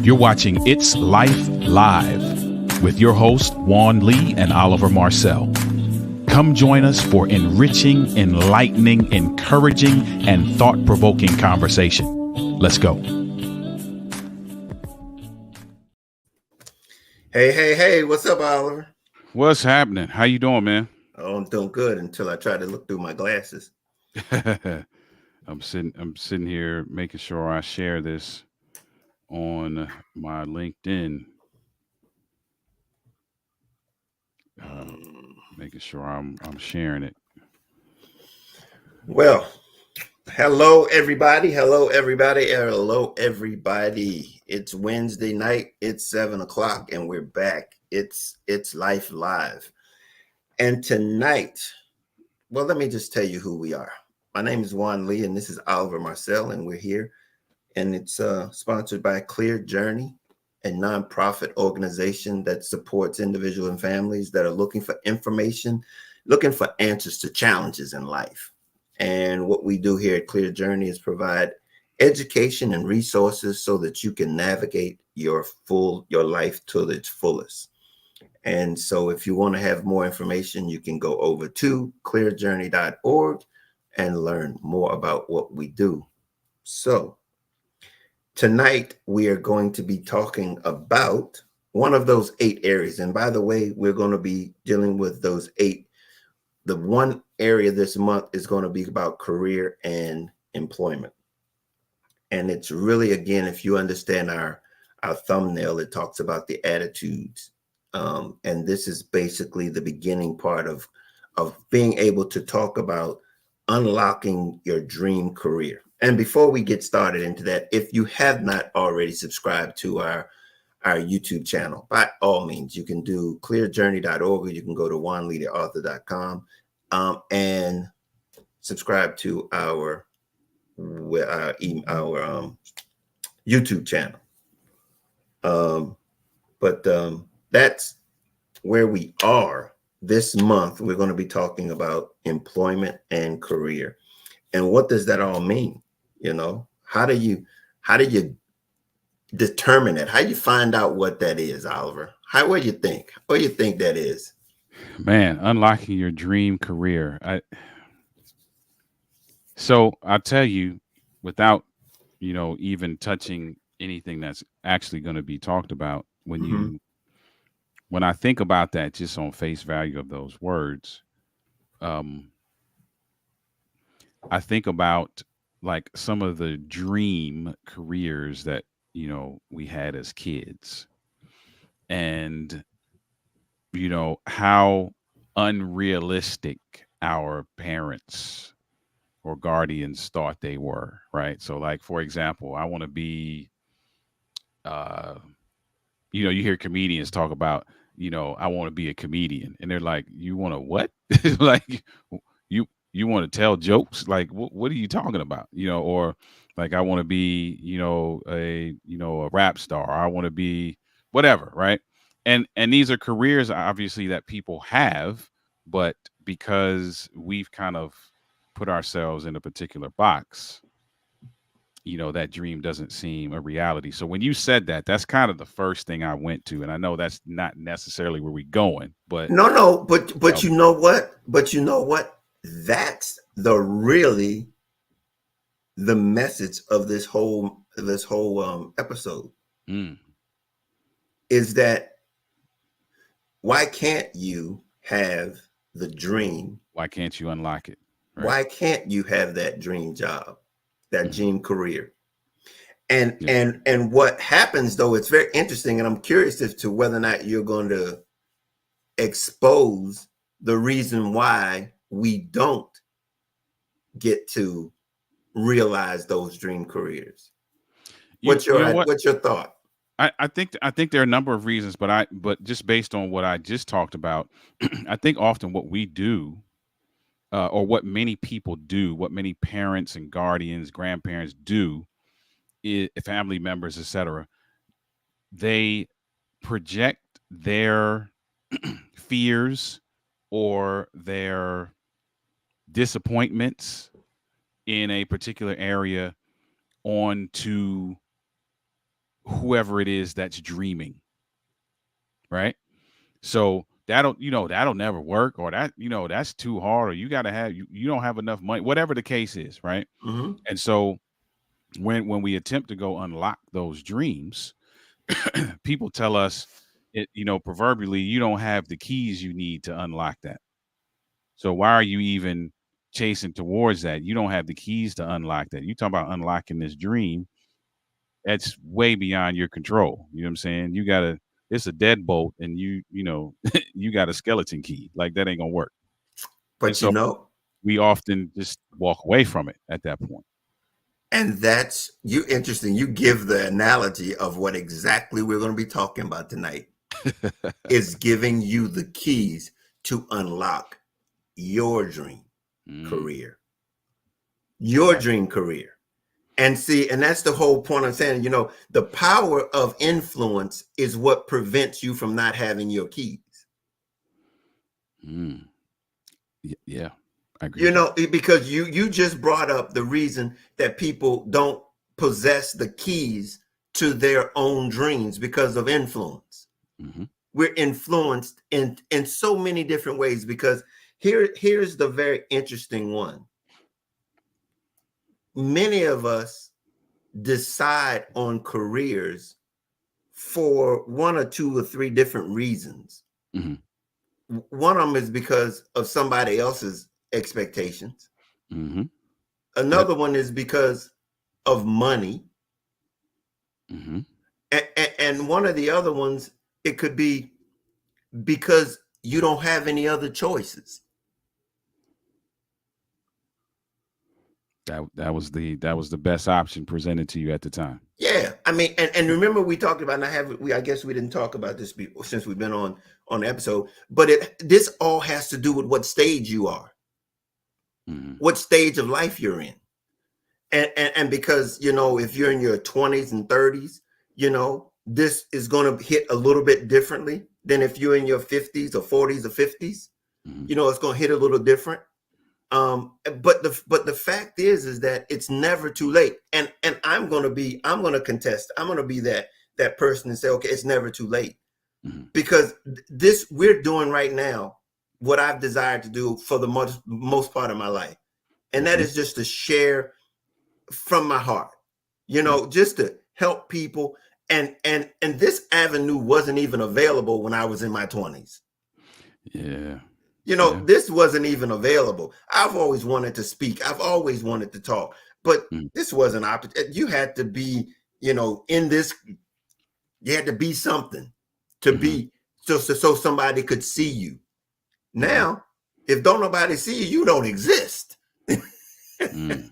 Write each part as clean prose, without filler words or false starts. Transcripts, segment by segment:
You're watching It's Life Live with your hosts, Juan Lee and Oliver Marcel. Come join us for enriching, enlightening, encouraging, and thought-provoking conversation. Let's go. Hey, what's up, Oliver? What's happening? How you doing, man? Oh, I'm doing good until I try to look through my glasses. I'm sitting here making sure I share this on my LinkedIn. Making sure I'm sharing it. Well, hello, everybody. Hello, everybody. Hello, everybody. It's Wednesday night. It's 7 o'clock, and we're back. It's Life Live. And tonight, well, let me just tell you who we are. My name is Juan Lee, and this is Oliver Marcel, and we're here. And it's sponsored by Clear Journey, a nonprofit organization that supports individuals and families that are looking for information, looking for answers to challenges in life. And what we do here at Clear Journey is provide education and resources so that you can navigate your life to its fullest. And so if you want to have more information, you can go over to clearjourney.org and learn more about what we do. So tonight, we are going to be talking about one of those 8 areas. And by the way, we're going to be dealing with those 8. The one area this month is going to be about career and employment. And it's really, again, if you understand our thumbnail, it talks about the attitudes. And this is basically the beginning part of being able to talk about unlocking your dream career. And before we get started into that, if you have not already subscribed to our YouTube channel, by all means, you can do clearjourney.org, or you can go to juanleaderauthor.com and subscribe to our YouTube channel. But that's where we are. This month, we're going to be talking about employment and career. And what does that all mean? You know, how do you determine it? How do you find out what that is, Oliver? What do you think? What do you think that is? Man, unlocking your dream career. So I'll tell you, without even touching anything that's actually going to be talked about, Mm-hmm. when I think about that, just on face value of those words, um, I think about like some of the dream careers that we had as kids, and how unrealistic our parents or guardians thought they were, right? So, like, for example, I want to be, uh, you hear comedians talk about, I want to be a comedian, and they're like, you want to what? Like, you you want to tell jokes? Like, what are you talking about? Or like, I want to be, a rap star. I want to be whatever, right? And these are careers obviously that people have, but because we've kind of put ourselves in a particular box, that dream doesn't seem a reality. So when you said that, that's kind of the first thing I went to. And I know that's not necessarily where we're going, but No, but um, you know what? But you know what? That's the message of this whole episode mm, is that why can't you have the dream? why can't you unlock it? Right. Why can't you have that dream job, that Hmm. dream career? And Yeah. and and what happens though, it's very interesting, and I'm curious as to whether or not you're going to expose the reason why we don't get to realize those dream careers. You know what? What's your thought? I think there are a number of reasons, but just based on what I just talked about, I think often what we do, or what many people do, what many parents and guardians, grandparents do, family members, etc., they project their fears or their disappointments in a particular area onto whoever it is that's dreaming, right? So that'll never work, or that's too hard, or you don't have enough money, whatever the case is, right? Mm-hmm. And so when we attempt to go unlock those dreams, people tell us proverbially, you don't have the keys you need to unlock that. So why are you even chasing towards that? You don't have the keys to unlock that. You talk about unlocking this dream, that's way beyond your control. You know what I'm saying? It's a deadbolt, and you got a skeleton key. Like, that ain't gonna work. And But so you know, we often just walk away from it at that point. and that's you interesting. You give the analogy of what exactly we're going to be talking about tonight is giving you the keys to unlock your dream Mm, career, your right. dream career. And see, and that's the whole point I'm saying, the power of influence is what prevents you from not having your keys. Mm, yeah, I agree with that. Because you just brought up the reason that people don't possess the keys to their own dreams because of influence. Hmm. We're influenced in so many different ways because here's the very interesting one. Many of us decide on careers for one or two or three different reasons. Hmm. One of them is because of somebody else's expectations. Hmm. Yep. Another one is because of money. Hmm. And one of the other ones, it could be because you don't have any other choices. That was the best option presented to you at the time. Yeah, I mean, and remember we talked about, and I guess we didn't talk about this since we've been on the episode, but this all has to do with what stage you are, Hmm. what stage of life you're in. And because if you're in your 20s and 30s, this is going to hit a little bit differently than if you're in your 50s or 40s or 50s. Hmm. It's going to hit a little different. But the fact is that it's never too late. And I'm going to contest. I'm going to be that person and say, okay, it's never too late, Hmm. because this we're doing right now what I've desired to do for the most part of my life, and that Hmm. is just to share from my heart, Yep. just to help people. And this avenue wasn't even available when I was in my 20s. Yeah. Yeah. This wasn't even available. I've always wanted to speak. I've always wanted to talk, but Mm. this wasn't you had to be, in this, you had to be something to Hmm. be, so somebody could see you. Hmm. Now, if don't nobody see you, you don't exist. Mm.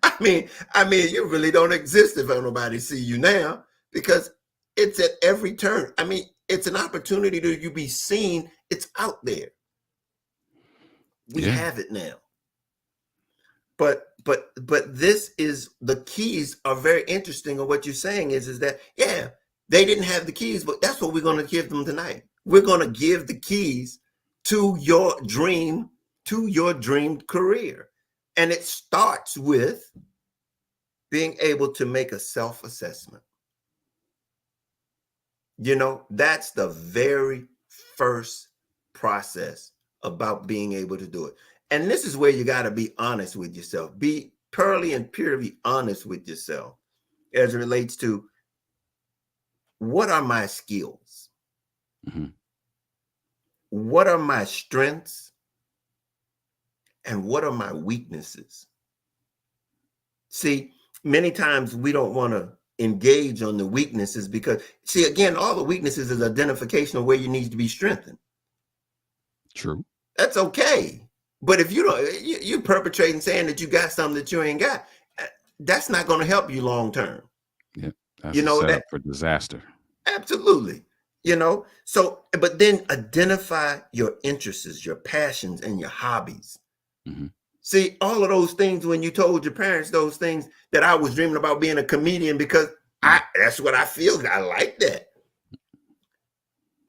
I mean, you really don't exist if nobody see you now, because it's at every turn. I mean, it's an opportunity to you be seen. It's out there. We Yeah. have it now. But this is the keys are very interesting. Of what you're saying is that, yeah, they didn't have the keys, but that's what we're going to give them tonight. We're going to give the keys to your dream career, and it starts with being able to make a self-assessment. That's the very first process about being able to do it. And this is where you got to be honest with yourself. Be purely and purely honest with yourself as it relates to, what are my skills? Hmm. What are my strengths? And what are my weaknesses? See, many times we don't want to engage on the weaknesses because, see, again, all the weaknesses is identification of where you need to be strengthened. True. That's okay. But if you don't, you perpetrating saying that you got something that you ain't got, that's not going to help you long term. Yeah. That's You a know that setup for disaster. absolutely. So, but then identify your interests, your passions, and your hobbies. Hmm. See, all of those things, when you told your parents those things, that I was dreaming about being a comedian because that's what I feel. I like that.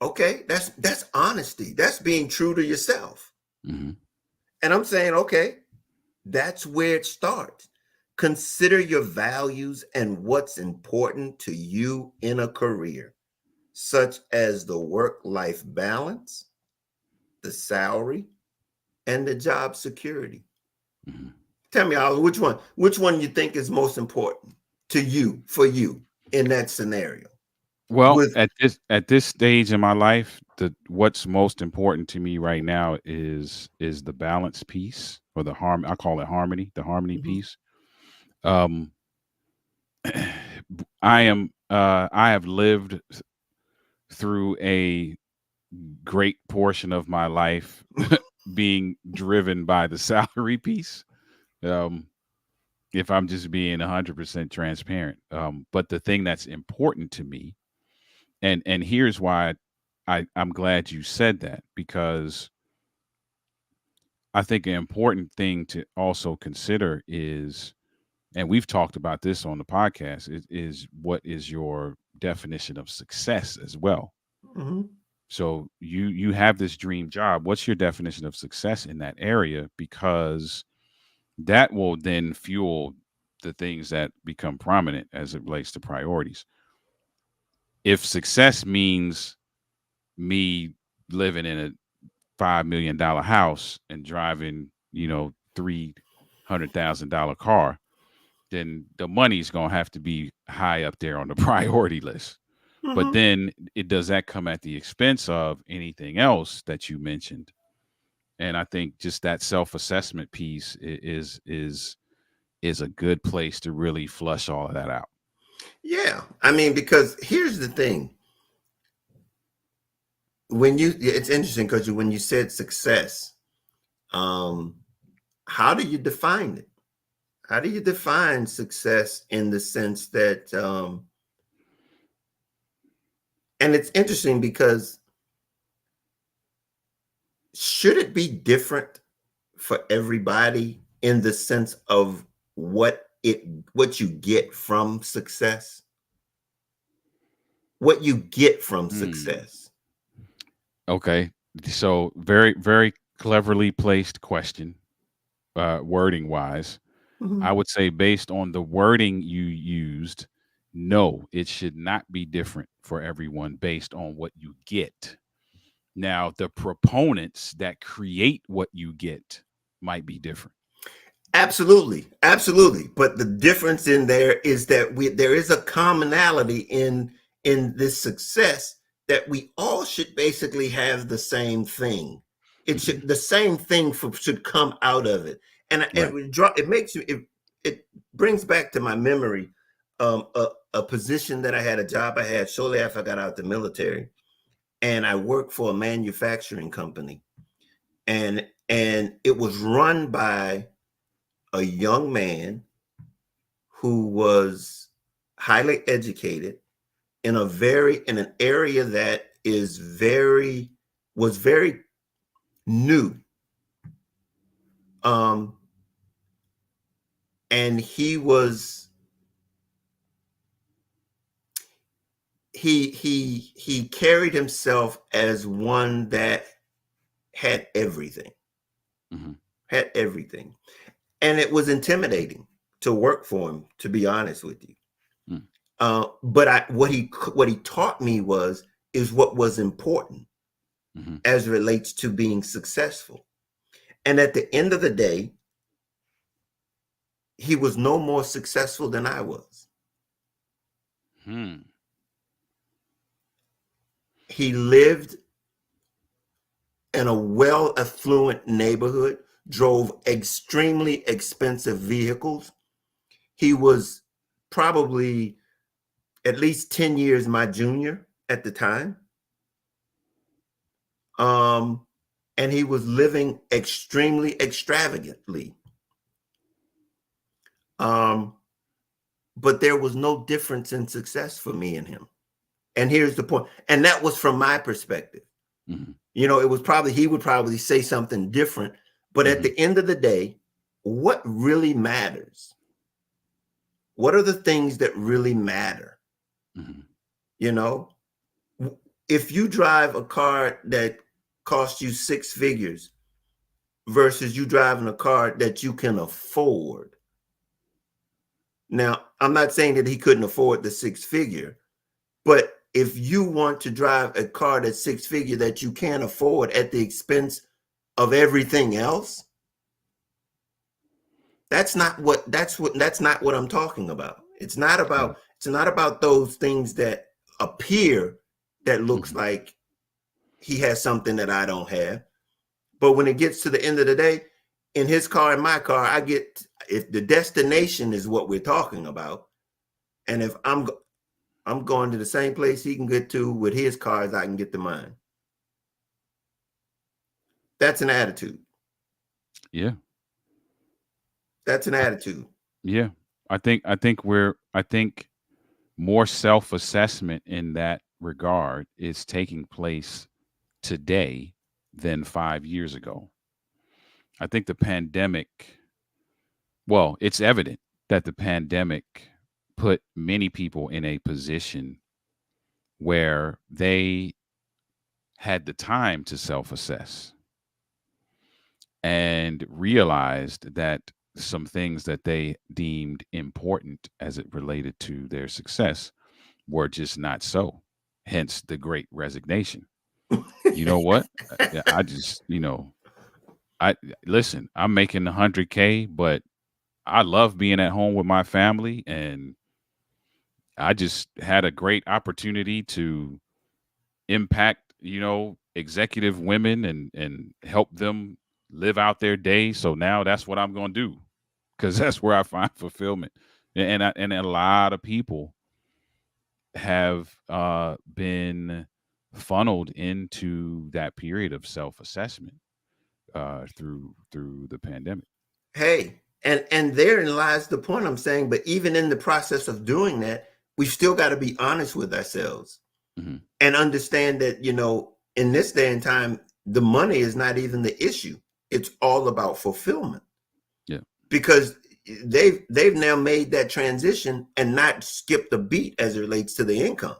Okay, that's honesty. That's being true to yourself. Hmm. And I'm saying, okay, that's where it starts. Consider your values and what's important to you in a career, such as the work life balance, the salary, and the job security. Mhm. Tell me, Oliver, which one you think is most important to you, for you, in that scenario? Well, With at this stage in my life, the what's most important to me right now is the balance piece, or the harm. I call it harmony, the harmony Mhm. piece. Um, I have lived through a great portion of my life being driven by the salary piece. Um, if I'm just being 100% transparent. But the thing that's important to me, and here's why I'm glad you said that, because I think an important thing to also consider is, and we've talked about this on the podcast, is what is your definition of success as well. Mhm. So you have this dream job. What's your definition of success in that area? Because that will then fuel the things that become prominent as it relates to priorities. If success means me living in a $5 million house and driving, $300,000 car, then the money's gonna have to be high up there on the priority list. But Mhm. then it does that come at the expense of anything else that you mentioned? And I think just that self-assessment piece is a good place to really flush all of that out. Yeah, I mean, because here's the thing: it's interesting because when you said success, um, how do you define it? How do you define success in the sense that, and it's interesting because should it be different for everybody in the sense of what you get from success? What you get from Hmm. success? Okay. So very, very cleverly placed question, wording wise. I Mhm. would say, based on the wording you used, no, it should not be different for everyone based on what you get. Now, the proponents that create what you get might be different. Absolutely, absolutely. But the difference in there is that there is a commonality in this success, that we all should basically have the same thing. It Hmm. should the same thing should come out of it, and Right. it makes you it brings back to my memory, a position that I had, a job I had shortly after I got out the military, and I worked for a manufacturing company, and it was run by a young man who was highly educated in an area that is very was very new, um and he carried himself as one that had everything, Hmm. had everything, and it was intimidating to work for him, to be honest with you. But what he taught me is what was important Hmm. as it relates to being successful. And at the end of the day, he was no more successful than I was. Hmm. He lived in a well affluent neighborhood, drove extremely expensive vehicles. He was probably at least 10 years my junior at the time. Um, and he was living extremely extravagantly. Um, but there was no difference in success for me and him. And here's the point. And that was from my perspective. Hmm. It was probably, he would probably say something different. But at Hmm. the end of the day, what really matters? What are the things that really matter? Hmm. You know, if you drive a car that costs you six figures versus you driving a car that you can afford, Now, I'm not saying that he couldn't afford the six figure, but if you want to drive a car that's six figure that you can't afford at the expense of everything else, that's not what I'm talking about. Yeah. It's not about those things that appear that looks Hmm. like he has something that I don't have. But when it gets to the end of the day, in his car and my car, I get, if the destination is what we're talking about, and if I'm going to the same place he can get to with his car as I can get to mine. That's an attitude. Yeah. That's an I, attitude. yeah. I think more self-assessment in that regard is taking place today than 5 years ago. I think the pandemic, well, it's evident that the pandemic put many people in a position where they had the time to self-assess and realized that some things that they deemed important as it related to their success were just not so. Hence the great resignation. You know what? I just, I listen, I'm making 100K, but I love being at home with my family, and I just had a great opportunity to impact, executive women and help them live out their day. So now that's what I'm going to do because that's where I find fulfillment. And a lot of people have been funneled into that period of self-assessment through the pandemic. Hey, and therein lies the point I'm saying. But even in the process of doing that, we still got to be honest with ourselves Hmm. and understand that, in this day and time, the money is not even the issue. It's all about fulfillment, Yeah. because they've now made that transition and not skipped a beat as it relates to the income.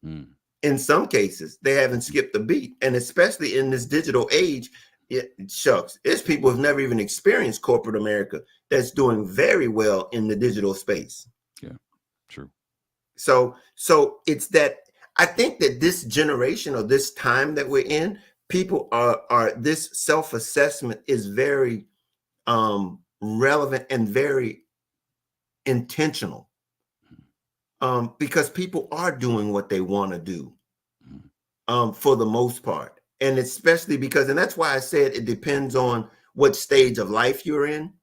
Mm. In some cases, they haven't skipped a beat, and especially in this digital age, shucks, there's people who've never even experienced corporate America that's doing very well in the digital space. Yeah. True. So it's that, I think that this generation or this time that we're in, people are this self-assessment is very relevant and very intentional, because people are doing what they want to do, Mm. for the most part. And especially because, and that's why I said it depends on what stage of life you're in.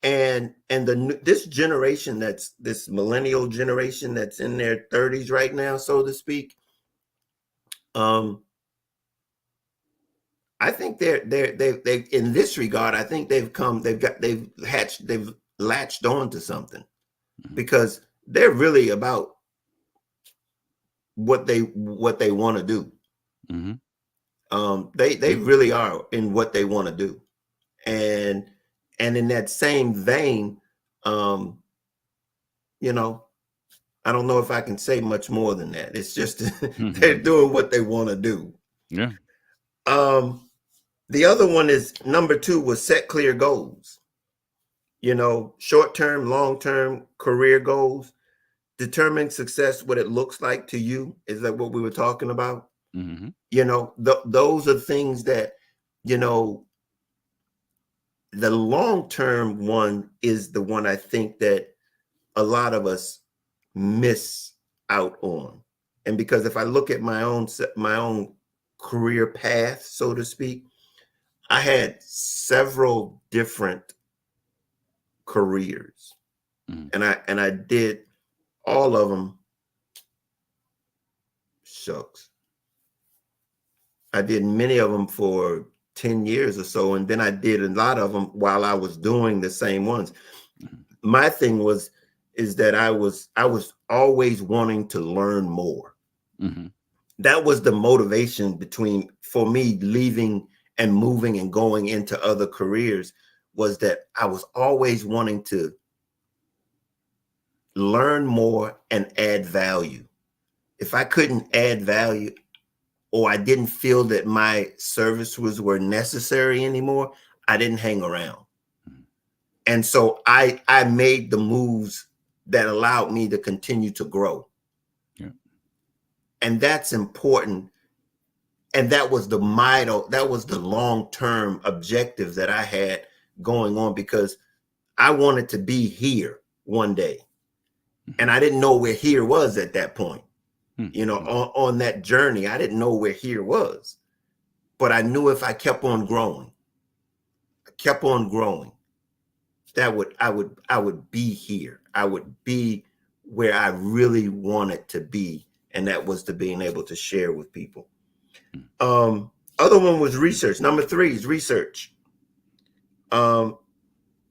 And this generation, that's this millennial generation that's in their 30s right now, so to speak. um I think they in this regard, I think they've latched on to something, Mhm. because they're really about what they want to do. Mhm. They Yeah. really are in what they want to do. And and in that same vein, um you know I don't know if I can say much more than that. It's just they're doing what they want to do. Yeah. um the other one is number two, was set clear goals. Short term, long term career goals. Determine success, what it looks like to you. Is that what we were talking about? Mhm. Those are things that, you know the long term one is the one I think that a lot of us miss out on. And because if I look at my own career path, so to speak, I had several different careers, Mhm. and I did all of them. Shucks, I did many of them for 10 years or so, and then I did a lot of them while I was doing the same ones. Mhm. My thing is that I was always wanting to learn more. Mhm. That was the motivation between for me leaving and moving and going into other careers, was that I was always wanting to learn more and add value. If I couldn't add value, or I didn't feel that my services were necessary anymore, I didn't hang around. Mhm. And so I made the moves that allowed me to continue to grow. Yeah. And that's important. And that was the motto, that was the long-term objective that I had going on, because I wanted to be here one day. Mm-hmm. And I didn't know where here was at that point. Mm-hmm. On that journey, I didn't know where here was. But I knew if I kept on growing, I kept on growing, that I would be here. I would be where I really wanted to be. And that was to being able to share with people. Um, Other one was research. Number three is research. Um,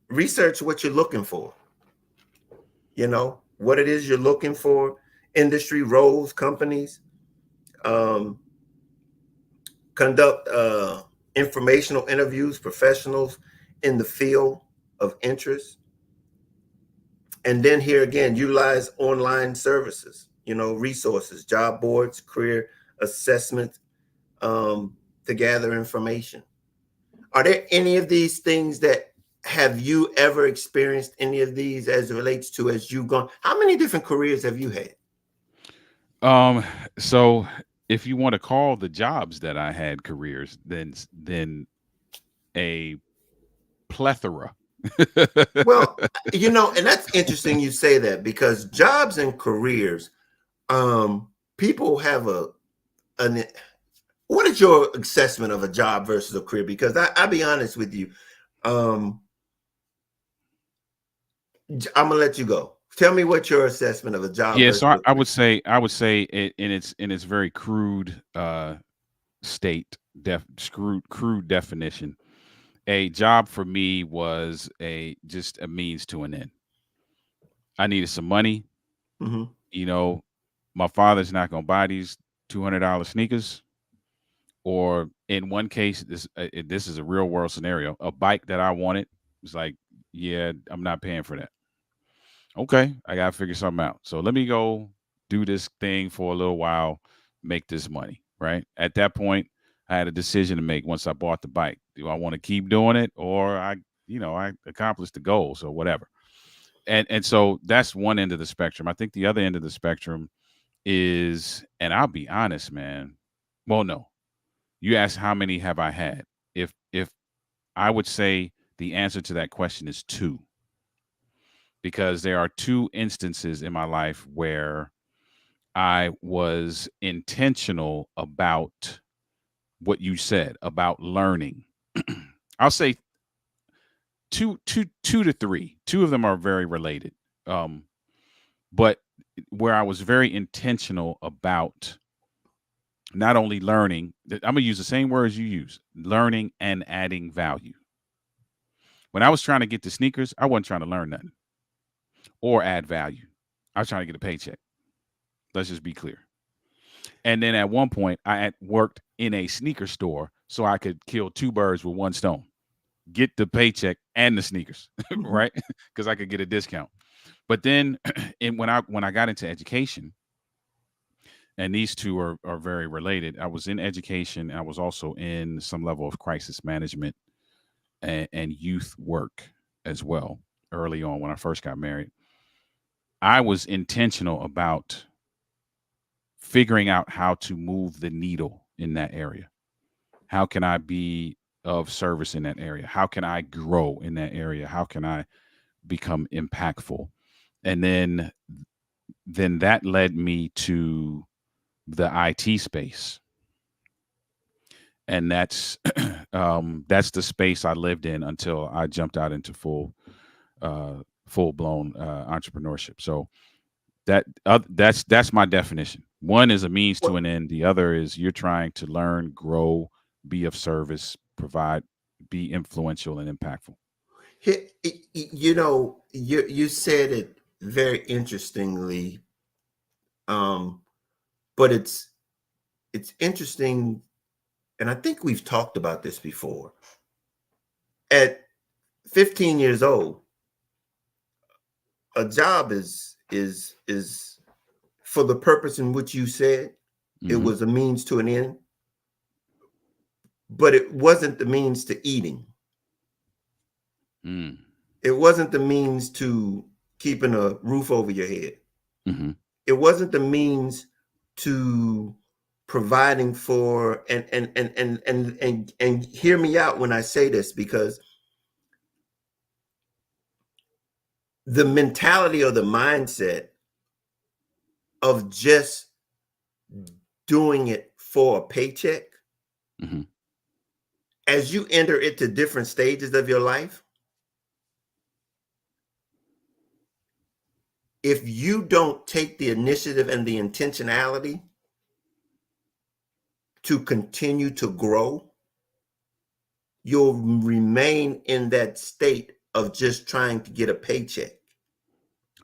Research what you're looking for. What it is you're looking for, industry roles, companies. Um, Conduct informational interviews, professionals in the field of interest. And then here again, utilize online services, resources, job boards, career assessment, to gather information. Are there any of these things that, have you ever experienced any of these as it relates to, as you've gone? How many different careers have you had? Um, so if you want to call the jobs that I had careers, then a plethora. Well, and that's interesting you say that, because jobs and careers, um, people have an what is your assessment of a job versus a career? Because I'll be honest with you. Um, I'm gonna let you go. Tell me what your assessment of a job Yeah, versus so I, a I career. would say I would say it in its very crude state crude definition. A job for me was a just a means to an end. I needed some money. Hmm. You know, my father's not going to buy these $200 sneakers. Or in one case, this is a real world scenario. A bike that I wanted was like, yeah, I'm not paying for that. Okay, I gotta figure something out. So let me go do this thing for a little while, make this money. Right at that point, I had a decision to make. Once I bought the bike, do I want to keep doing it, or I accomplished the goal, so whatever. And so that's one end of the spectrum. I think the other end of the spectrum is, and I'll be honest, man. Well, no, you asked how many have I had? If I would say the answer to that question is two, because there are two instances in my life where I was intentional about what you said about learning. I'll say two to three. Two of them are very related. Um, but where I was very intentional about not only learning, I'm gonna use the same words you use, learning and adding value. When I was trying to get the sneakers, I wasn't trying to learn nothing or add value. I was trying to get a paycheck. Let's just be clear. And then at one point, I had worked in a sneaker store so I could kill two birds with one stone, get the paycheck and the sneakers, Hmm. right? Because I could get a discount. But then, when I got into education, and these two are very related. I was in education. I was also in some level of crisis management and youth work as well. Early on, when I first got married, I was intentional about figuring out how to move the needle in that area. How can I be of service in that area? How can I grow in that area? How can I become impactful? And then that led me to the IT space, and that's the space I lived in until I jumped out into full blown entrepreneurship. So that's my definition. One is a means to Well, an end. The other is you're trying to learn, grow, be of service, provide, be influential and impactful. you said it very interestingly, um, but it's interesting, and I think we've talked about this before. At 15 years old, a job is for the purpose in which you said, it Hmm. was a means to an end, but it wasn't the means to eating. Mm. It wasn't the means to keeping a roof over your head. Hmm. It wasn't the means to providing for and hear me out when I say this, because the mentality or the mindset of just doing it for a paycheck, Hmm. as you enter into different stages of your life, if you don't take the initiative and the intentionality to continue to grow, you'll remain in that state of just trying to get a paycheck.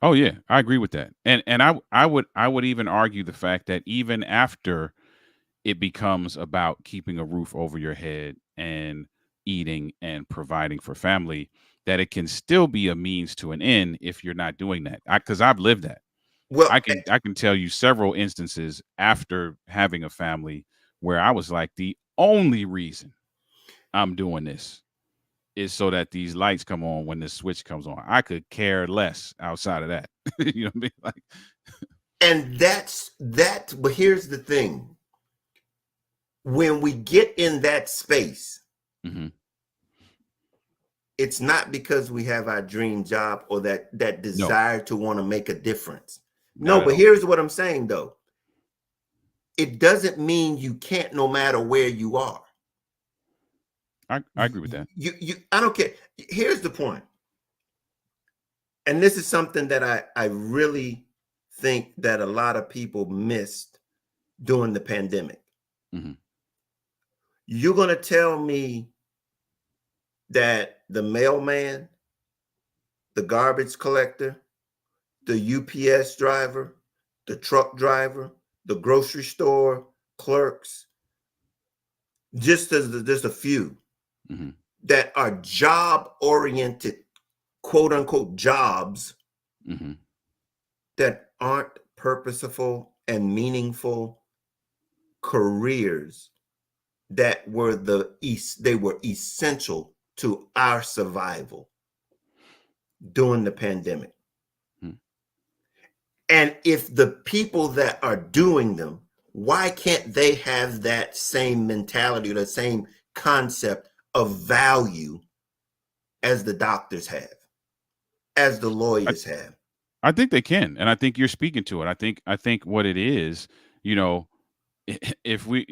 Oh yeah, I agree with that. And I would even argue the fact that even after it becomes about keeping a roof over your head and eating and providing for family, that it can still be a means to an end if you're not doing that. Because I've lived that. Well, I can tell you several instances after having a family where I was like, the only reason I'm doing this is so that these lights come on when the switch comes on. I could care less outside of that. You know what I mean? Like, and that's that. But here's the thing: when we get in that space, hmm, it's not because we have our dream job or that no, desire to want to make a difference. No, not at but all. here's what I'm saying though: it doesn't mean you can't, no matter where you are. I agree with that. I don't care. Here's the point, and this is something that I really think that a lot of people missed during the pandemic. Hmm. You're going to tell me that the mailman, the garbage collector, the UPS driver, the truck driver, the grocery store clerks, just a few Hmm. that are job oriented, quote unquote jobs, Hmm. that aren't purposeful and meaningful careers, that were they were essential to our survival during the pandemic. And if the people that are doing them, why can't they have that same mentality or the same concept of value as the doctors have, as the I, lawyers have? I think they can, and I think you're speaking to it. I think what it is, you know, if we,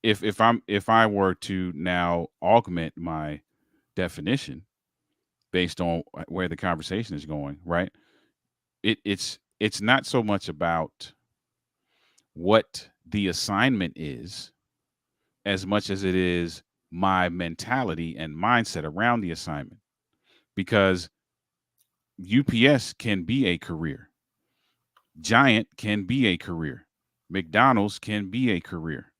if I were to now augment my definition based on where the conversation is going, right? It's not so much about what the assignment is as much as it is my mentality and mindset around the assignment, because UPS can be a career, Giant can be a career, McDonald's can be a career.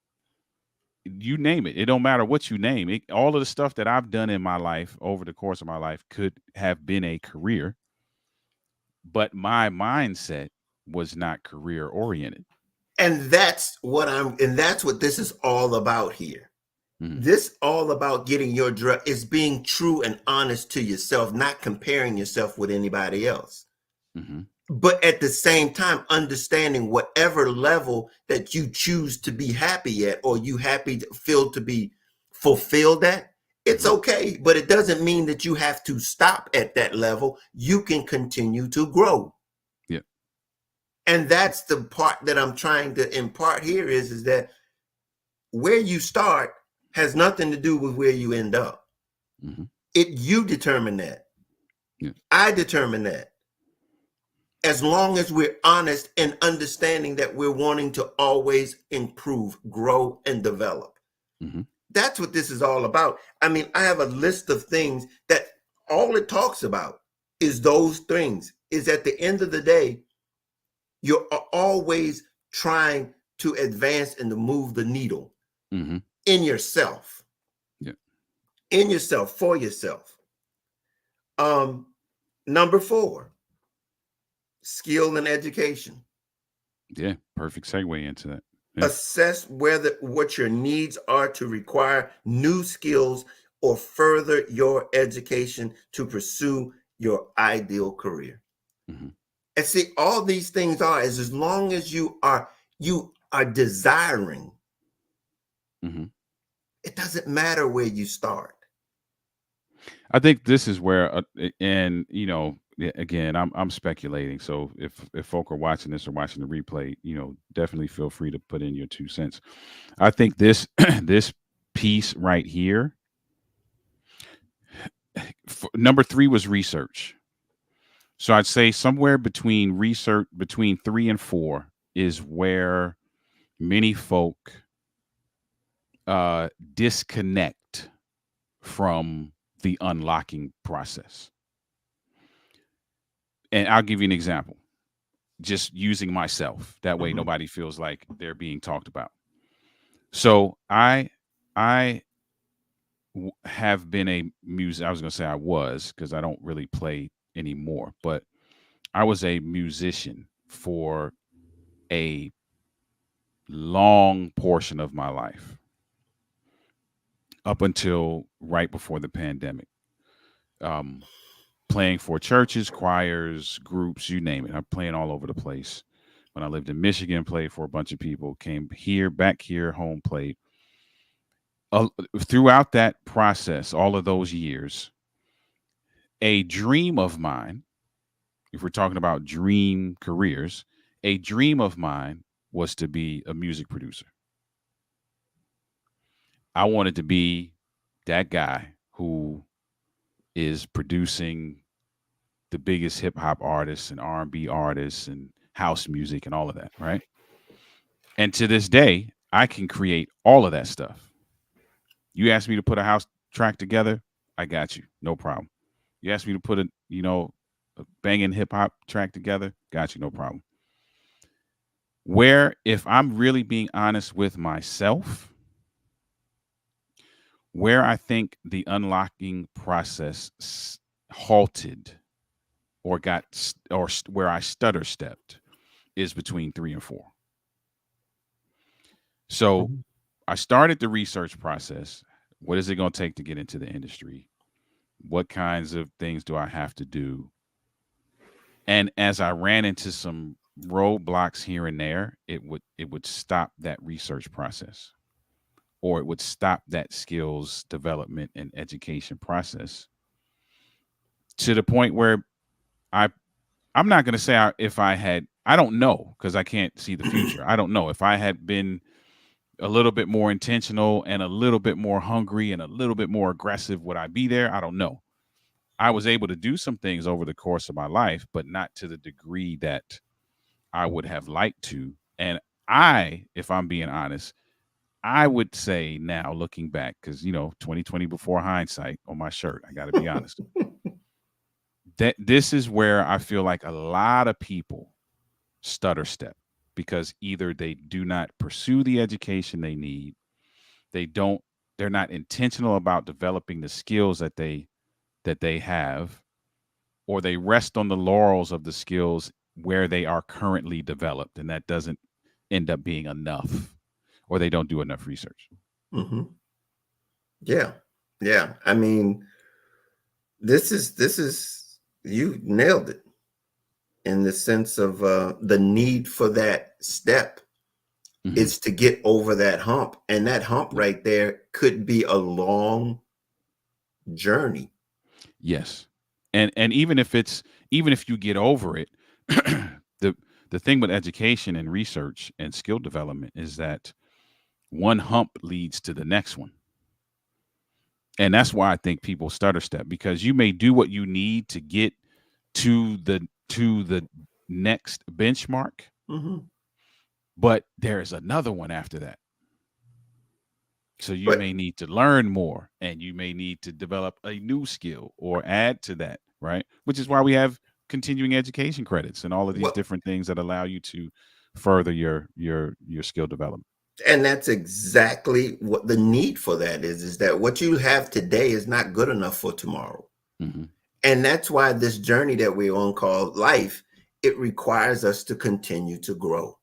You name it. It don't matter what you name. All of the stuff that I've done in my life over the course of my life could have been a career, but my mindset was not career oriented. And that's what this is all about here. Hmm. This all about getting your drug is being true and honest to yourself, not comparing yourself with anybody else. Hmm. But at the same time, understanding whatever level that you choose to be happy at, or you happy to feel to be fulfilled at, it's Hmm. okay. But it doesn't mean that you have to stop at that level. You can continue to grow. Yeah. And that's the part that I'm trying to impart here is that where you start has nothing to do with where you end up. Hmm. You determine that. Yeah. I determine that. As long as we're honest and understanding that we're wanting to always improve, grow, and develop. Hmm. That's what this is all about. I mean, I have a list of things that all it talks about is those things. Is at the end of the day, you're always trying to advance and to move the needle Hmm. in yourself, Yeah. for yourself. Um, Number four, skill and education. Yeah. Perfect segue into that. Yeah. Assess whether what your needs are to require new skills or further your education to pursue your ideal career. Hmm. And see, all these things are is as long as you are desiring, Hmm. it doesn't matter where you start. I think this is where, and again, I'm speculating. So if folk are watching this or watching the replay, definitely feel free to put in your 2 cents. I think this this piece right here, number three was research. So I'd say somewhere between research, between three and four, is where many folk disconnect from the unlocking process. And I'll give you an example, just using myself. That way Mm-hmm. nobody feels like they're being talked about. So I have been a music. I was going to say I was, because I don't really play anymore, but I was a musician for a long portion of my life, up until right before the pandemic. Um, Playing for churches, choirs, groups, you name it. I'm playing all over the place. When I lived in Michigan, played for a bunch of people. Came here, back here, home, played. Throughout that process, all of those years, a dream of mine, if we're talking about dream careers, a dream of mine was to be a music producer. I wanted to be that guy who is producing the biggest hip hop artists and R&B artists and house music and all of that, right? And to this day, I can create all of that stuff. You ask me to put a house track together, I got you, no problem. You ask me to put a banging hip hop track together, got you, no problem. Where, if I'm really being honest with myself, where I think the unlocking process halted, or where I stutter stepped, is between three and four. So Mm-hmm. I started the research process. What is it going to take to get into the industry? What kinds of things do I have to do? And as I ran into some roadblocks here and there, it would stop that research process, or it would stop that skills development and education process, to the point where I I'm not going to say if I had, I don't know, because I can't see the future. I don't know if I had been a little bit more intentional and a little bit more hungry and a little bit more aggressive, would I be there? I don't know. I was able to do some things over the course of my life, but not to the degree that I would have liked to. And if I'm being honest, I would say now, looking back, because 2020 before hindsight on my shirt, I got to be honest, that this is where I feel like a lot of people stutter step, because either they do not pursue the education they need, they don't they're not intentional about developing the skills that they have, or they rest on the laurels of the skills where they are currently developed, and that doesn't end up being enough, or they don't do enough research. Mm-hmm. Yeah, yeah. I mean, this is you nailed it in the sense of the need for that step Hmm. is to get over that hump, and that hump Yeah. right there could be a long journey. Yes. And even if you get over it, the the thing with education and research and skill development is that one hump leads to the next one. And that's why I think people stutter step, because you may do what you need to get to the next benchmark, Hmm. but there's another one after that. So you But may need to learn more, and you may need to develop a new skill or add to that, right? Which is why we have continuing education credits and all of these what different things that allow you to further your skill development. and that's exactly what the need for that is that what you have today is not good enough for tomorrow. Hmm. And that's why this journey that we're on called life, it requires us to continue to grow.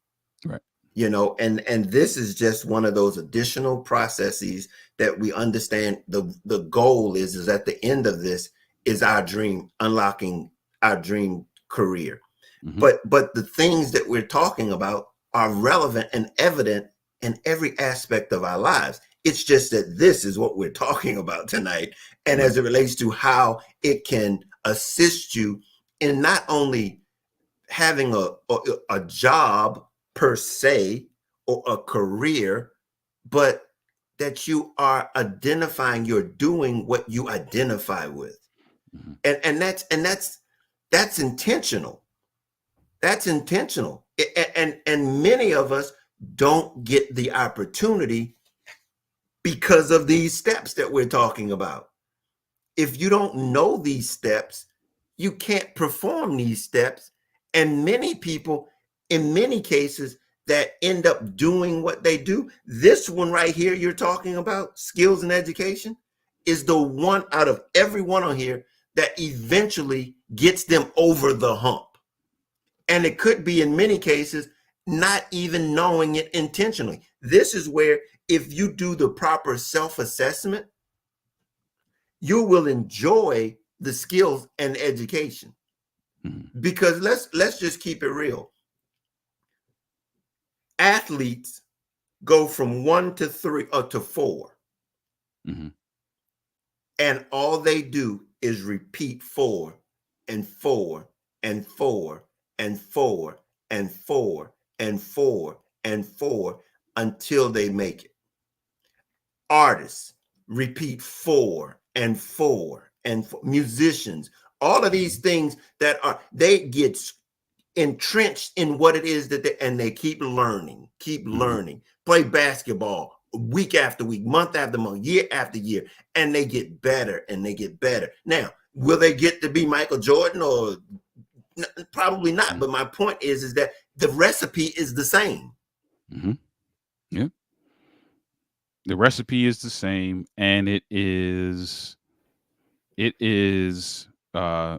Right. And this is just one of those additional processes that we understand the goal is at the end of this is our dream, unlocking our dream career. Hmm. But the things that we're talking about are relevant and evident in every aspect of our lives. It's just that this is what we're talking about tonight, and Right. as it relates to how it can assist you in not only having a job per se or a career, but that you are identifying, you're doing what you identify with. Hmm. And that's intentional. That's intentional. And many of us don't get the opportunity because of these steps that we're talking about. If you don't know these steps, you can't perform these steps. And many people, in many cases, that end up doing what they do, this one right here you're talking about, skills and education, is the one out of every one on here that eventually gets them over the hump. And it could be, in many cases, not even knowing it intentionally. This is where, if you do the proper self assessment, you will enjoy the skills and education. Hmm. Because let's just keep it real. Athletes go from 1 to 3 or to 4, Hmm. and all they do is repeat 4 and 4 and 4 and 4 and 4 and 4 until they make it. Artists repeat 4 and 4 and 4. Musicians, all of these Hmm. things that are, they get entrenched in what it is that they, and they keep Hmm. learning, play basketball week after week, month after month, year after year, and they get better and they get better. Now, will they get to be Michael Jordan or probably not? Hmm. But my point is that the recipe is the same. Hmm. Yeah. The recipe is the same, and it is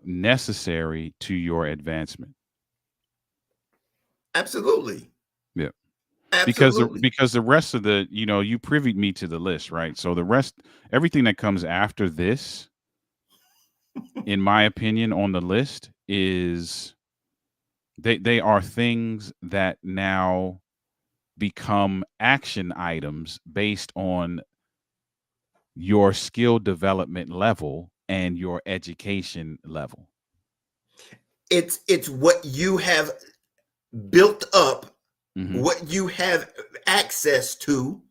necessary to your advancement. Absolutely. Yeah. Absolutely. Because the rest of the, you privied me to the list, right? So the rest, everything that comes after this, in my opinion, on the list is, they are things that now become action items based on your skill development level and your education level. It's what you have built up, Hmm. what you have access to,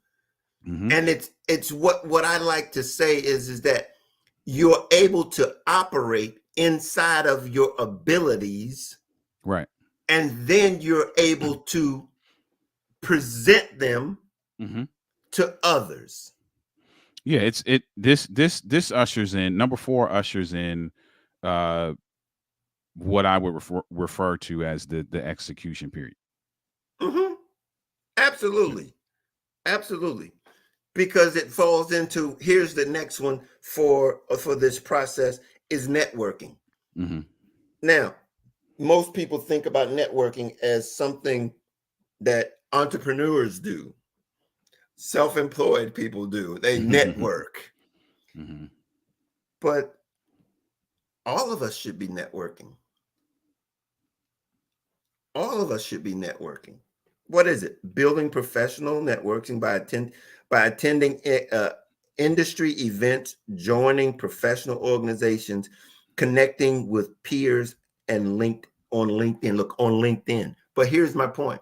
Hmm. and it's what I like to say is that you're able to operate inside of your abilities, Right. and then you're able to present them Hmm. to others. Yeah, this ushers in, number 4 ushers in, uh what I would refer to as the execution period. Hmm. Yeah. Absolutely. Absolutely. Because it falls into, here's the next one for this process, is networking. Hmm. Now, most people think about networking as something that entrepreneurs do, self-employed people do. They network. Hmm. But all of us should be networking. All of us should be networking. What is it? Building professional networking by attending industry events, joining professional organizations, connecting with peers, and linked on LinkedIn. Look on LinkedIn. But here's my point.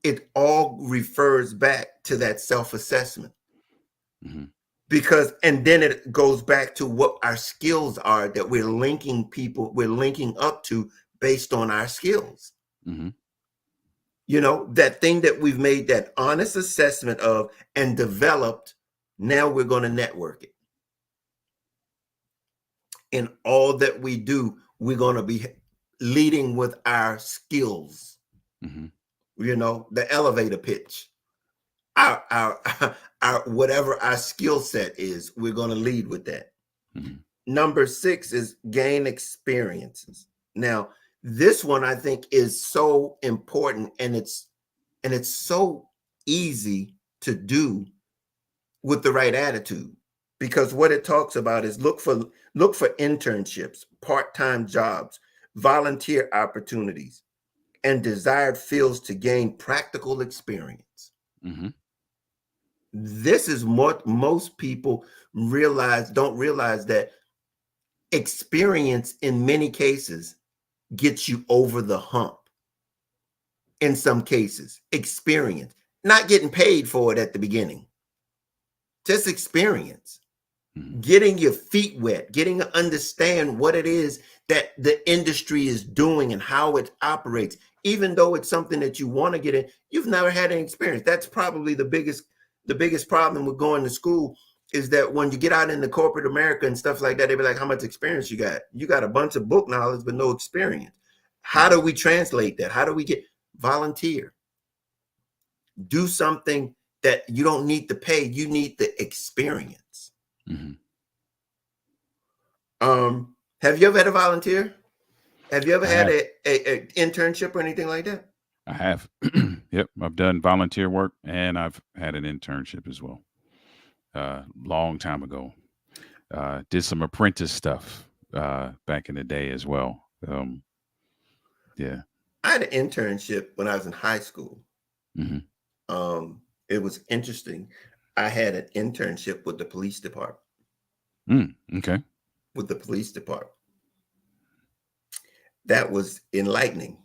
It all refers back to that self-assessment, Hmm. because, and then it goes back to what our skills are that we're linking up to based on our skills. Hmm. That thing that we've made that honest assessment of and developed. Now we're going to network it. In all that we do, we're going to be leading with our skills. Hmm. The elevator pitch, our our whatever our skill set is, we're going to lead with that. Hmm. Number 6 is gain experiences. Now, this one I think is so important, and it's so easy to do with the right attitude. because what it talks about is look for internships, part-time jobs, volunteer opportunities, and desired fields to gain practical experience. Hmm. This is what most people don't realize, that experience in many cases gets you over the hump. In some cases, experience, not getting paid for it at the beginning, just experience, Hmm. getting your feet wet, getting to understand what it is that the industry is doing and how it operates. Even though it's something that you want to get in, you've never had an experience. That's probably the biggest problem with going to school, is that when you get out into corporate America and stuff like that, they be like, how much experience you got? You got a bunch of book knowledge, but no experience. How do Hmm. we translate that? How do we get volunteer? Do something that you don't need to pay. You need the experience. Hmm. Have you ever had a volunteer? Have you ever I had have. a internship or anything like that? I have. Yep. I've done volunteer work and I've had an internship as well. Long time ago. Did some apprentice stuff back in the day as well. Yeah. I had an internship when I was in high school. Hmm. It was interesting. I had an internship with the police department. Okay. With the police department, that was enlightening.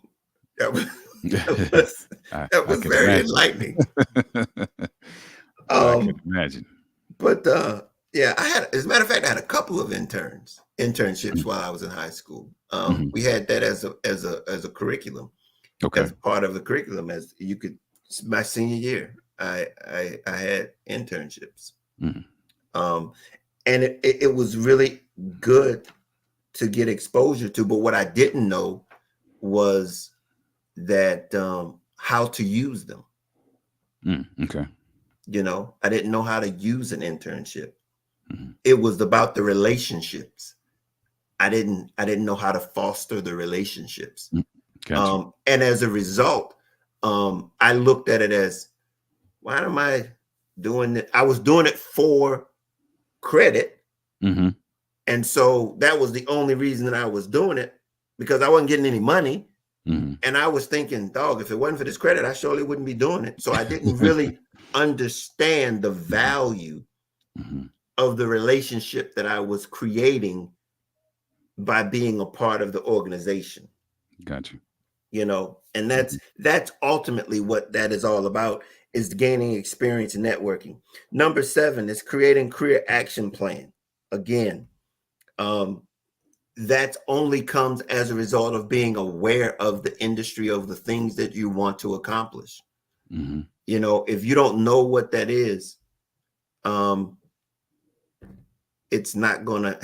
That was that was that I was can very imagine. enlightening. I can Um, imagine. but yeah, as a matter of fact, I had a couple of internships Mm-hmm. while I was in high school. Mm-hmm. We had that as a curriculum, Okay. as a part of the curriculum. As you could, my senior year, I had internships, Mm-hmm. um, and it was really good to get exposure to. But what I didn't know was that how to use them. Okay. I didn't know how to use an internship. Mm-hmm. It was about the relationships. I didn't know how to foster the relationships. Got you. And as a result, I looked at it as, why am I doing it? I was doing it for credit. Mm-hmm. And so that was the only reason that I was doing it, because I wasn't getting any money. Mm-hmm. And I was thinking, dog, if it wasn't for this credit, I surely wouldn't be doing it. So I didn't really understand the value Mm-hmm. of the relationship that I was creating by being a part of the organization. Got you. And Mm-hmm. that's ultimately what that is all about, is gaining experience and networking. Number 7 is creating career action plan. Again, um, that only comes as a result of being aware of the industry, of the things that you want to accomplish. Mm-hmm. If you don't know what that is, um, it's not gonna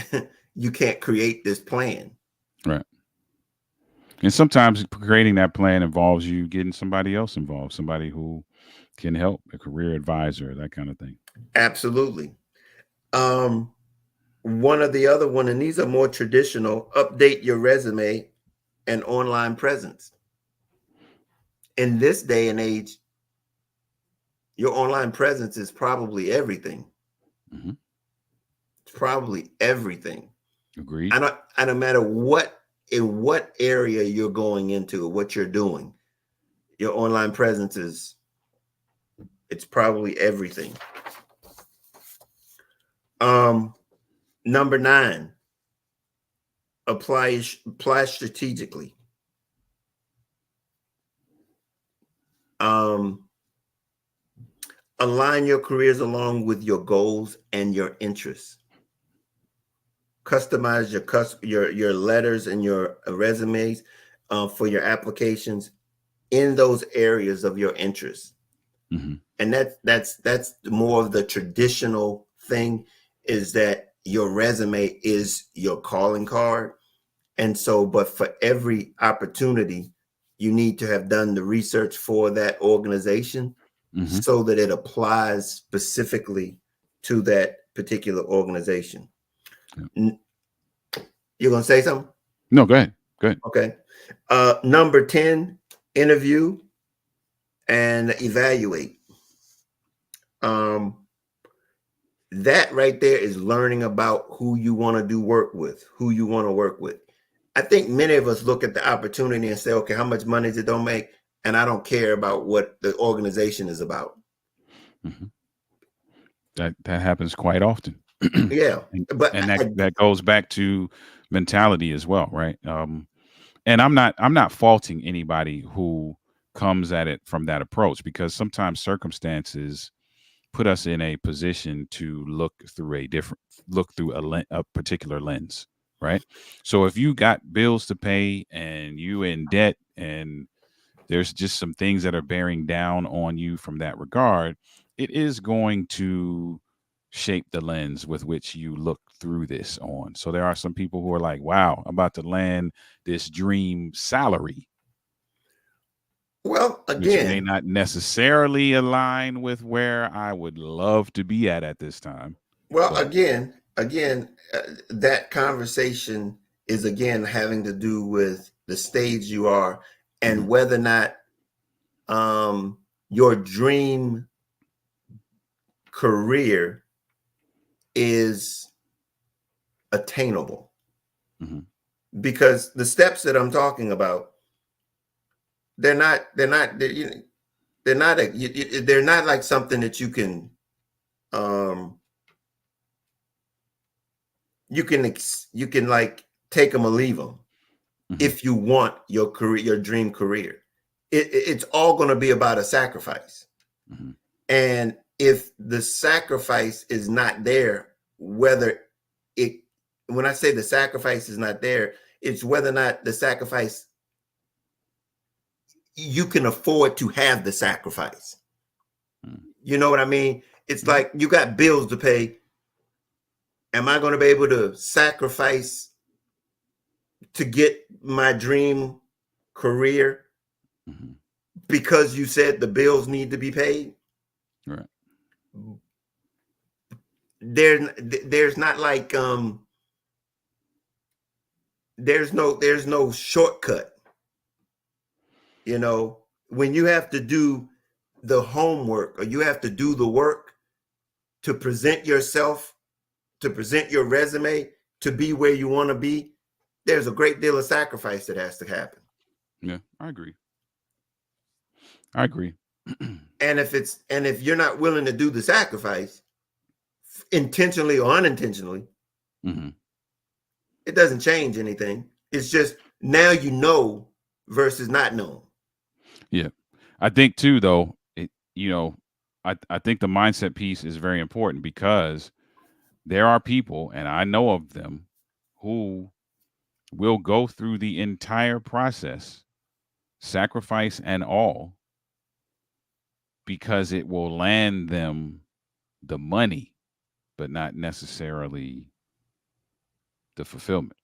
you can't create this plan. Right. And sometimes creating that plan involves you getting somebody else involved, somebody who can help, a career advisor, that kind of thing. Absolutely. um One or the other one, and these are more traditional: update your resume and online presence. In this day and age, your online presence is probably everything. Hmm. It's probably everything. Agreed. I don't matter in what area you're going into, or what you're doing, your online presence it's probably everything. Um, Number 9, apply strategically. Um, Align your careers along with your goals and your interests. Customize your letters and your resumes for your applications in those areas of your interest. Hmm. And that's more of the traditional thing, is that your resume is your calling card. And so, but for every opportunity, you need to have done the research for that organization, Hmm. so that it applies specifically to that particular organization. Yeah. You're going to say something? No, go ahead. Go ahead. Okay. Number 10, interview and evaluate. Um, That right there is learning about who you want to do work with, who you want to work with. I think many of us look at the opportunity and say, okay, how much money is it don't make? And I don't care about what the organization is about. Hmm. That happens quite often. Yeah. and, But and that goes back to mentality as well, right? And I'm not faulting anybody who comes at it from that approach, because sometimes circumstances put us in a position to look through a particular lens, right? So if you got bills to pay and you in debt, and there's just some things that are bearing down on you from that regard, it is going to shape the lens with which you look through this on. So there are some people who are like, wow, I'm about to land this dream salary, well, which may again, not necessarily align with where I would love to be at this time. well, But again, again, that conversation is again having to do with the stage you are and mhm, whether or not um, your dream career is attainable. mhm, Because the steps that I'm talking about, they're not they're not like something that um, you can like take them or leave them mhm, if you want your career, your dream career. It's all going to be about a sacrifice. mhm, And if the sacrifice is not there, whether it, when I say the sacrifice is not there, it's whether or not the sacrifice, you can afford to have the sacrifice. mhm, You know what I mean? It's mhm, like you got bills to pay. Am I going to be able to sacrifice to get my dream career mhm. because you said the bills need to be paid? Right. There's not like there's no shortcut. You know, when you have to do the homework or you have to do the work to present yourself, to present your resume, to be where you want to be, there's a great deal of sacrifice that has to happen. Yeah, I agree. I agree. And if you're not willing to do the sacrifice intentionally or unintentionally, Hmm. it doesn't change anything. It's just now you know versus not knowing. Yeah, I think too, though. I think the mindset piece is very important, because there are people, and I know of them, who will go through the entire process, sacrifice and all, because it will land them the money, but not necessarily the fulfillment.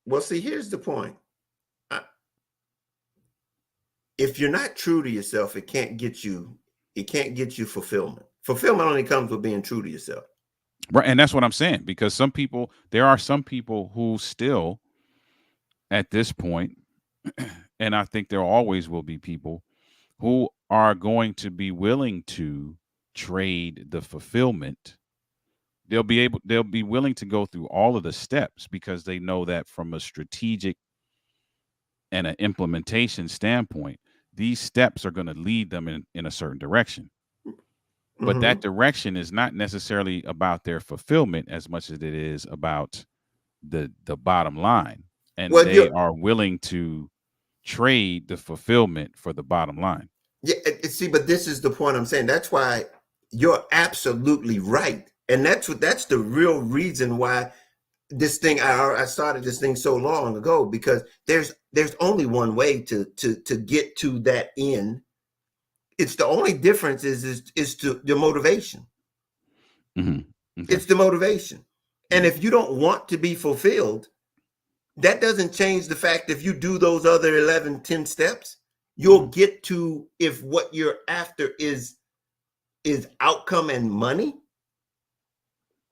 Well, see, here's the point. If you're not true to yourself, it can't get you fulfillment. Fulfillment only comes with being true to yourself. Right, and that's what I'm saying, because there are some people who still, at this point, and I think there always will be people who are going to be willing to trade the fulfillment. They'll be willing to go through all of the steps, because they know that from a strategic and an implementation standpoint, these steps are going to lead them in a certain direction. But that Mm-hmm. direction is not necessarily about their fulfillment as much as it is about the bottom line. And Well, they you're are willing to trade the fulfillment for the bottom line. yeah. See, but this is the point I'm saying. That's why you're absolutely right, and that's the real reason why this thing I started this thing so long ago because there's only one way to get to that end. It's the only difference is to the motivation. Hmm. Okay. It's the motivation. And Hmm. if you don't want to be fulfilled, that doesn't change the fact if you do those other 11, 10 steps, you'll Hmm. get to if what you're after is outcome and money,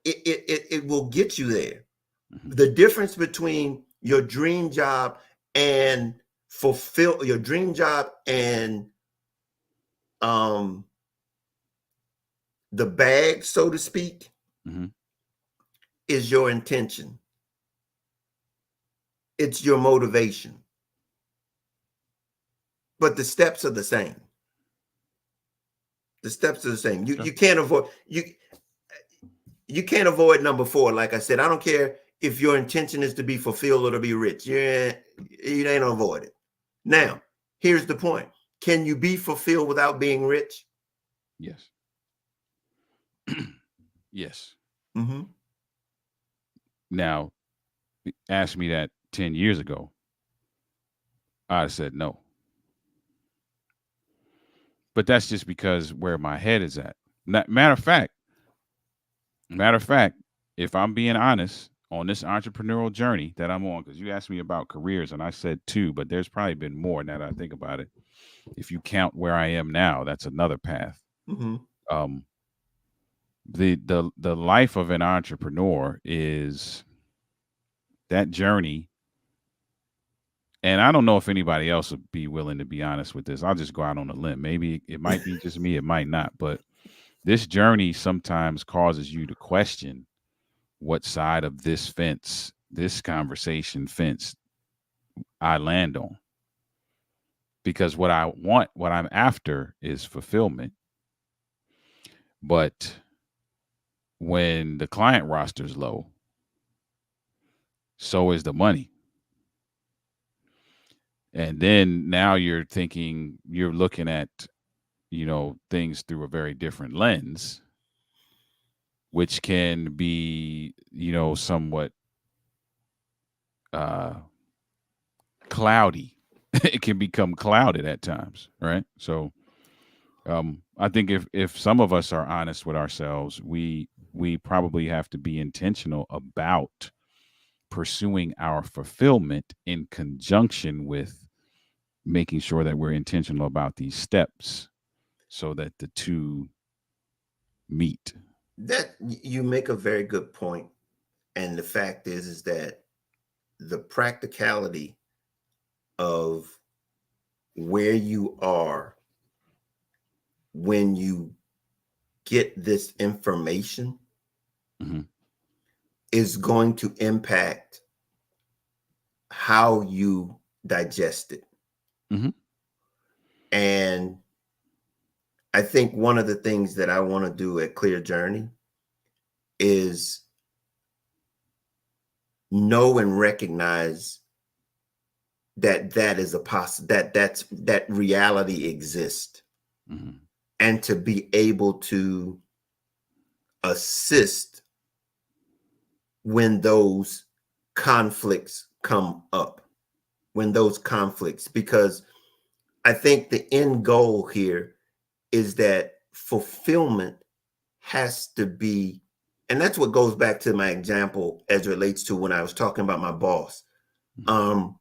it will get you there. Hmm. The difference between your dream job and fulfill your dream job and um The bag, so to speak, Hmm. is your intention. It's your motivation. But the steps are the same. The steps are the same. You Okay. you can't avoid you can't avoid number four. Like I said, I don't care if your intention is to be fulfilled or to be rich. You ain't avoid it. Now, here's the point. Can you be fulfilled without being rich? Yes. Yes. Mm-hmm. Now, ask me that 10 years ago, I'd said no. But that's just because where my head is at. Matter of fact, if I'm being honest on this entrepreneurial journey that I'm on, because you asked me about careers and I said two, but there's probably been more now that I think about it. If you count where I am now, that's another path. Mm-hmm. Um, the life of an entrepreneur is that journey. And I don't know if anybody else would be willing to be honest with this. I'll just go out on a limb. Maybe it might be just me, it might not. But this journey sometimes causes you to question what side of this fence, this conversation fence, I land on. Because what I want, what I'm after is fulfillment. But when the client roster is low, so is the money. And then now you're thinking, you're looking at, things through a very different lens, which can be, somewhat uh, cloudy. It can become clouded at times, right? So I think if some of us are honest with ourselves, we probably have to be intentional about pursuing our fulfillment in conjunction with making sure that we're intentional about these steps so that the two meet. That you make a very good point, and the fact is that the practicality of where you are when you get this information Hmm. is going to impact how you digest it. Hmm. And I think one of the things that I want to do at Clear Journey is know and recognize that that is a that reality exists, Hmm. and to be able to assist when those conflicts come up, when those conflicts, because I think the end goal here is that fulfillment has to be, and that's what goes back to my example as it relates to when I was talking about my boss. Um,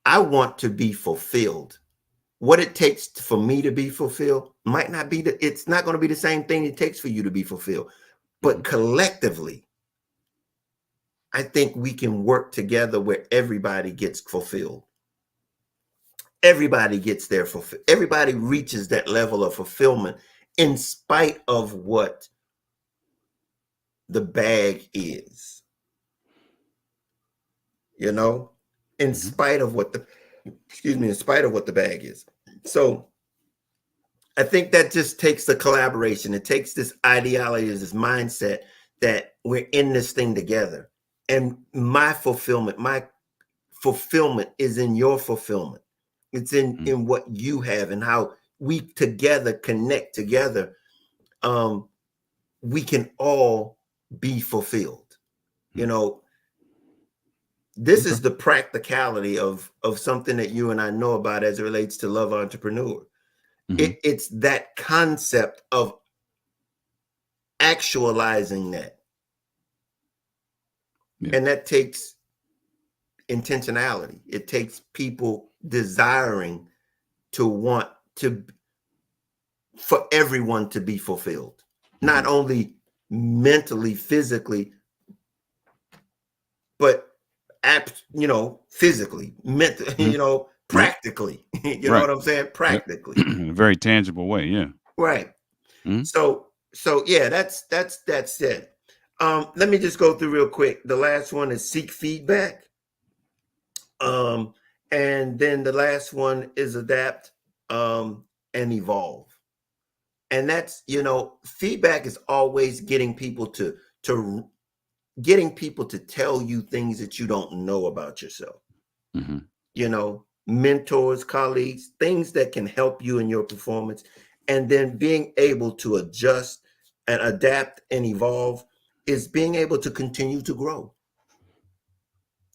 I want to be fulfilled. What it takes for me to be fulfilled might not be it's not going to be the same thing it takes for you to be fulfilled. Hmm. But collectively, I think we can work together where everybody gets fulfilled. Everybody gets their fulfill. Everybody reaches that level of fulfillment in spite of what the bag is, you know, in Hmm. spite of what the, excuse me, in spite of what the bag is. So I think that just takes the collaboration. It takes this ideology, this mindset that we're in this thing together. And my fulfillment is in your fulfillment. It's in what you have and how we together connect together. Um, we can all be fulfilled. You know, this Okay. is the practicality of something that you and I know about as it relates to Love Entrepreneur. Hmm. It's that concept of actualizing that, Yeah. and that takes intentionality. It takes people desiring to want to, for everyone to be fulfilled, Hmm. not only mentally, physically, but physically, mentally, Hmm. Yep. practically. You know Right. what I'm saying? Yep. Practically. In a very tangible way. Yeah. Right. Mm-hmm. So yeah, that's it. Let me just go through real quick. The last one is seek feedback. Um, and then the last one is adapt and evolve. And that's, feedback is always to getting people to tell you things that you don't know about yourself. Mm-hmm. Mentors, colleagues, things that can help you in your performance, and then being able to adjust and adapt and evolve is being able to continue to grow.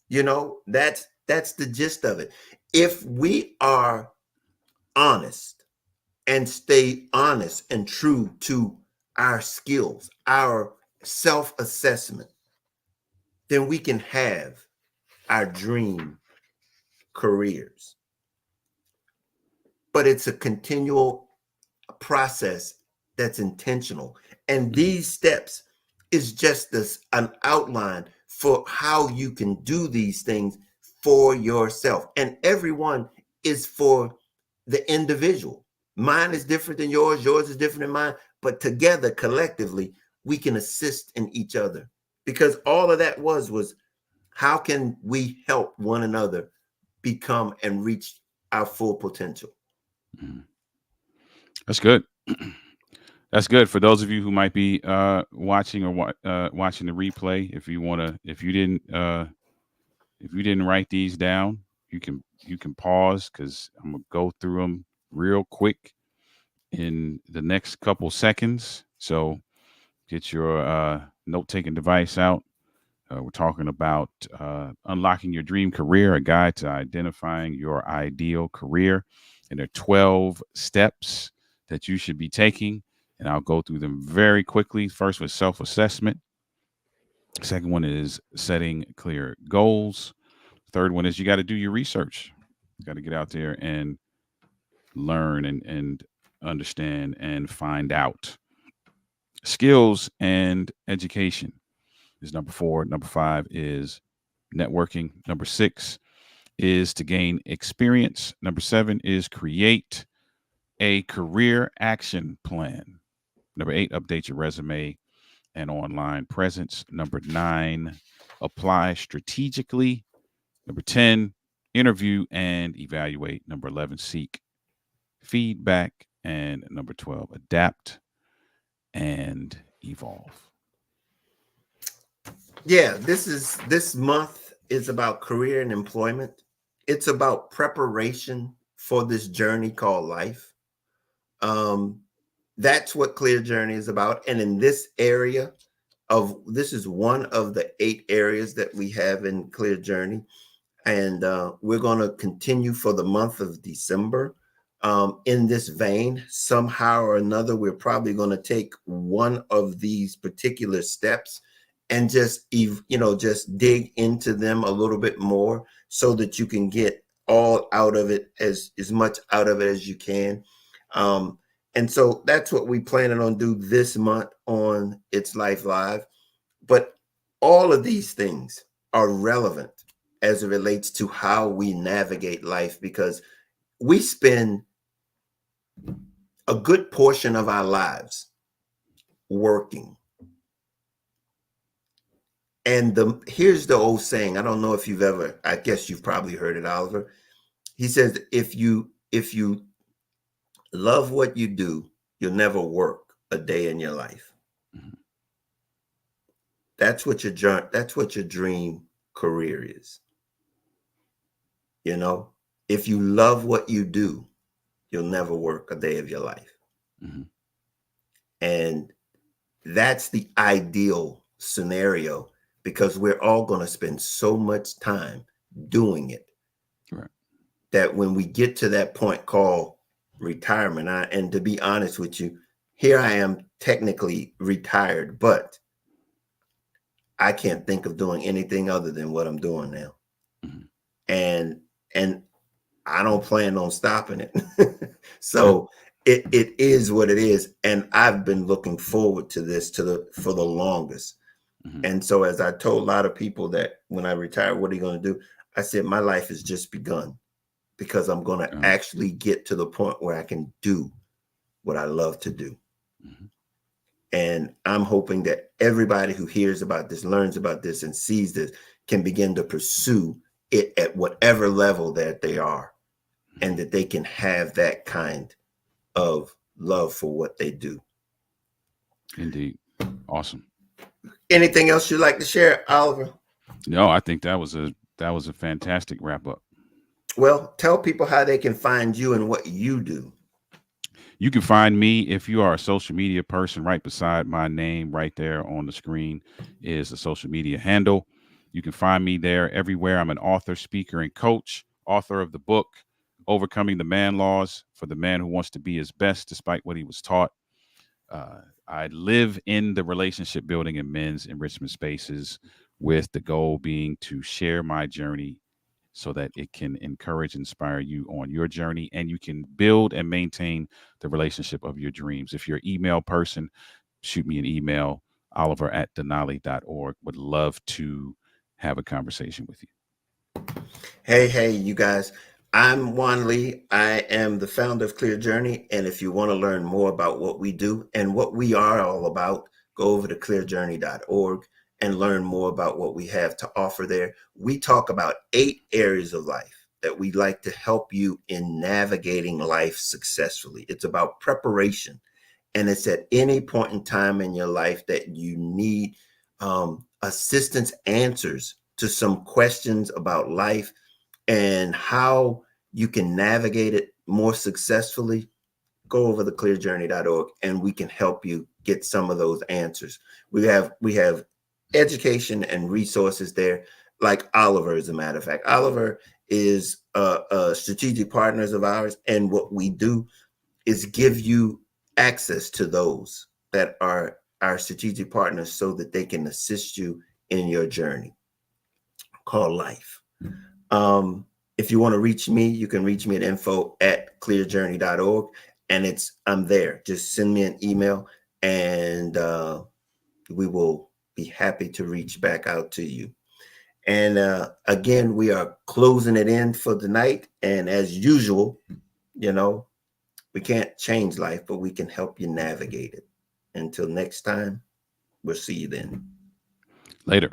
That's the gist of it. If we are honest and stay honest and true to our skills, our self-assessment, then we can have our dream careers. But it's a continual process that's intentional. And Mm-hmm. these steps is just an outline for how you can do these things for yourself. And everyone is for the individual. Mine is different than yours is different than mine, but together, collectively, we can assist in each other. Because all of that was how can we help one another become and reach our full potential? Mm-hmm. That's good. That's good for those of you who might be watching or watching the replay. If you didn't write these down, you can pause because I'm gonna go through them real quick in the next couple seconds. So get your note taking device out. We're talking about unlocking your dream career, a guide to identifying your ideal career. And there are 12 steps that you should be taking. And I'll go through them very quickly. First was self assessment. Second one is setting clear goals. Third one is you got to do your research. You got to get out there and learn and understand and find out. Skills and education is number four. Number five is networking. Number six is to gain experience. Number seven is create a career action plan. Number eight, update your resume and online presence. Number nine, apply strategically. Number 10, interview and evaluate. Number 11, seek feedback. And number 12, adapt and evolve. Yeah, this month is about career and employment. It's about preparation for this journey called life. Um, that's what Clear Journey is about. And in this area this is one of the 8 areas that we have in Clear Journey. And we're going to continue for the month of December in this vein. Somehow or another, we're probably going to take one of these particular steps and just dig into them a little bit more so that you can get all out of it, as much out of it as you can. um, and so that's what we planning on do this month on It's Life Live. But all of these things are relevant as it relates to how we navigate life, because we spend a good portion of our lives working. And here's the old saying. I don't know if you've ever, I guess you've probably heard it, Oliver. He says, if you love what you do, you'll never work a day in your life. Mhm. That's what your dream career is. You know, if you love what you do, you'll never work a day of your life. Mhm. And that's the ideal scenario, because we're all going to spend so much time doing it Right. that when we get to that point called retirement, and to be honest with you, here I am technically retired, but I can't think of doing anything other than what I'm doing now. Mhm. And and I don't plan on stopping it. Yeah. So it is what it is. And I've been looking forward to this for the longest. Mhm. And so, as I told a lot of people that when I retire, what are you going to do? I said, my life has just begun, because I'm going to Yeah. actually get to the point where I can do what I love to do. Mhm. And I'm hoping that everybody who hears about this, learns about this, and sees this can begin to pursue it at whatever level that they are, Mhm. and that they can have that kind of love for what they do. Indeed. Awesome. Anything else you'd like to share, Oliver? No, I think that was a fantastic wrap up. Well, tell people how they can find you and what you do. You can find me if you are a social media person. Right beside my name, right there on the screen, is the social media handle. You can find me there everywhere. I'm an author, speaker, and coach, author of the book Overcoming the Man Laws for the Man Who Wants to Be His Best Despite What He Was Taught. Uh, I live in the relationship building and men's enrichment spaces with the goal being to share my journey so that it can encourage, inspire you on your journey and you can build and maintain the relationship of your dreams. If you're an email person, shoot me an email, oliver@denali.org. Would love to have a conversation with you. Hey, you guys. I'm Juan Lee. I am the founder of Clear Journey. And if you want to learn more about what we do and what we are all about, go over to clearjourney.org and learn more about what we have to offer there. We talk about 8 areas of life that we like to help you in navigating life successfully. It's about preparation. And it's at any point in time in your life that you need assistance, answers to some questions about life and how you can navigate it more successfully. Go over to clearjourney.org and we can help you get some of those answers. We have education and resources there, like Oliver, as a matter of fact. Oliver is a strategic partners of ours, and what we do is give you access to those that are our strategic partners so that they can assist you in your journey called life. Um, if you want to reach me, you can reach me at info@clearjourney.org. And I'm there. Just send me an email and we will be happy to reach back out to you. And again, we are closing it in for the night. And as usual, you know, we can't change life, but we can help you navigate it. Until next time, we'll see you then. Later.